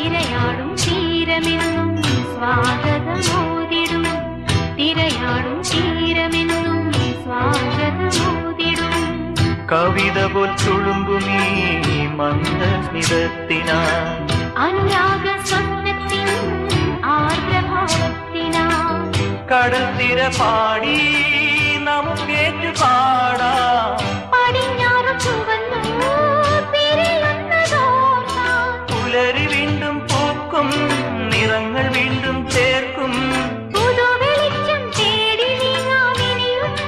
തിരയാടും തീരമെന്നും സ്വാഗതമോതിടും തിരയാടും തീരമെന്നും സ്വാഗതമോതിടും കവിത പോൽ തുളുമ്പുമീ മന്ദസ്മിതത്തിനാ അനുരാഗ സ്വപ്നത്തിൻ ആർദ്രഭാവത്തിനാ കടൽ തിര പാടി നമുക്കേറ്റു പാടാം